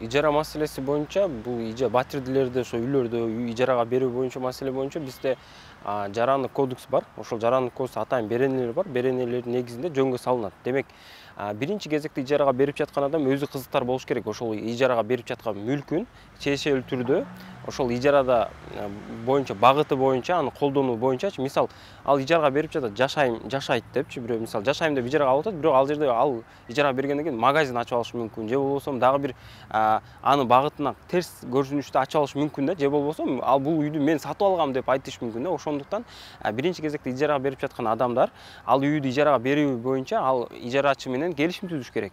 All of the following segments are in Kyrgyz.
ижара маселеси боюнча бул батирдилерди ошо үйлөрдү ижарага берүү боюнча маселе боюнча бизде жарандык кодекс бар. Ошол жарандык кодексте атайын беренелер бар. Беренелердин негизинде жөнгө салынат. Демек, биринчи кезекте ижарага берип жаткан адам өзү кызыктар болуш керек. Ошол ижарага берип жаткан мүлкүн тиешелүү түрдө ошол ижарада боюнча багыты боюнча аны колдонуу боюнчачы, мисал, ал ижарага берип жатат, жашайт депчи, бирөө мисал жашайм деп ижарага алып атат, бирок ал жерде ал ижарага бергенден кийин магазин ачып алышы мүмкүн, же болбосо дагы бир аны багытына терс көрүнүштү ачып алышы мүмкүн да, же болбосо ал бул үйдү мен сатып алгам деп айтышы мүмкүн да. Ошондуктан биринчи кезекте ижарага берип жаткан адамдар ал үйдү ижарага берүү боюнча ал ижарачы менен келишим түзүш керек.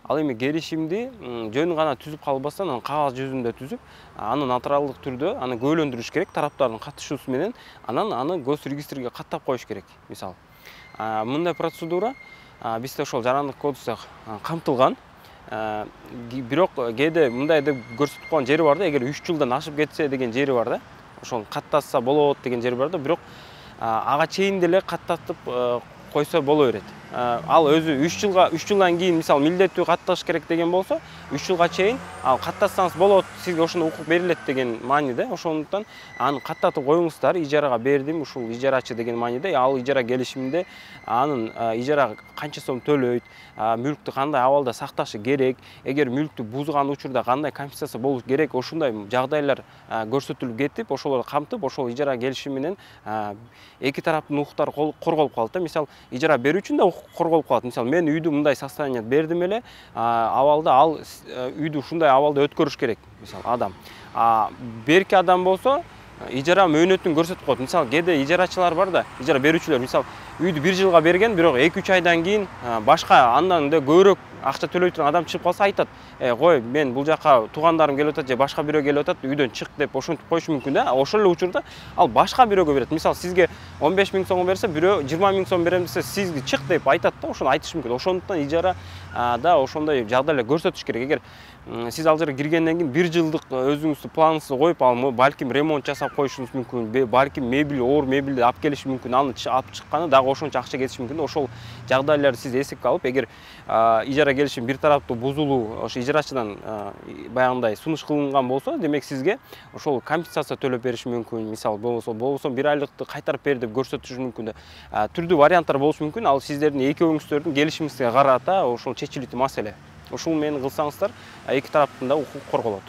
Ал эми келишимди жөн гана түзүп калбастан, анын кагаз жүзүндө түзүп, аны нотариалдык түрдө аны күбөлөндүрүш керек тараптардын катышуусу менен, анан аны гос регистрге каттап коюш керек. Мисал, мындай процедура бизде ошол жарандык кодексте камтылган. Бирок кээде мындай деп көрсөтүп койгон жери бар да, эгер 3 жылдан ашып кетсе деген жери бар да. Ошону каттаса болот деген жери бар да, бирок ага чейин деле каттатып койсо боло берет. Ал өзү 3 жылдан кийин мисал милдеттүү катташ керек деген болсо, 3 жылга чейин ал каттасаңыз болот, сизге ошондо укук берилет деген мааниде. Ошондуктан аны каттатып коюңуздар, ижарага бердим, ушул ижарачы деген мааниде. Ал ижара келишиминде анын ижара канча сом төлөйт, мүлктү кандай абалда сакташы керек, эгер мүлктү бузган учурда кандай компенсация болуш керек, ошондой жагдайлар көрсөтүлүп кетип, ошолорду камтып, ошол ижара келишими менен эки тараптын укуктары корголуп калат да. Мисал, ижара берүүчүнүн да укугу корголуп калат. Мисал, мен үйдү мындай состояниеде бердим эле, абалда ал үйдү ушундай абалда өткөрүш керек, мисал, адам. Берки адам болсо, ижара мөөнөтүн көрсөтүп коет. Мисал, кээде ижарачылар бар да, ижара берүүчүлөр, мисал, үйдү 1 жылга берген, бирок 2-3 айдан кийин башка андан да көбүрөөк акча төлөй турган адам чыгып калса айтат: "Кой, мен бул жака туугандарым келип атат же башка бирөө келип атат, үйдөн чык" деп ошентип коюшу мүмкүн да. Ошол эле учурда ал башка бирөөгө берет. Мисал, сизге 15 000 сом берсе, бирөө 20 000 сом берем десе, сизге чык деп айтат да, ошону айтышы мүмкүн. Ошондуктан ижара да ошондой жагдайлар көрсөтүш керек. Эгер сиз ал жерге киргенден кийин 1 жылдык өзүңүздүн планыңызды коюп, ал балким ремонт жасап коюшуңуз мүмкүн, балким мебель, оор мебелди алып келиши мүмкүн, аны алып чыкканы дагы ошончо акча кетиши мүмкүн. Ошол жагдайларды сиз эсепке алып, эгер ижара келишим бир тараптуу бузулуу ошо ижарачыдан баягындай сунуш кылынган болсо, демек сизге ошол компенсация төлөп бериши мүмкүн. Мисал, болбосо 1 айлыкты кайтарып бер деп көрсөтүшү мүмкүн. Түрдүү варианттар болушу мүмкүн. Ал сиздердин экөөңүздөрдүн келишимиңизге карата ошол чечилип маселе. Ушул мени кылсаңыздар, эки тараптын да укугу корголот.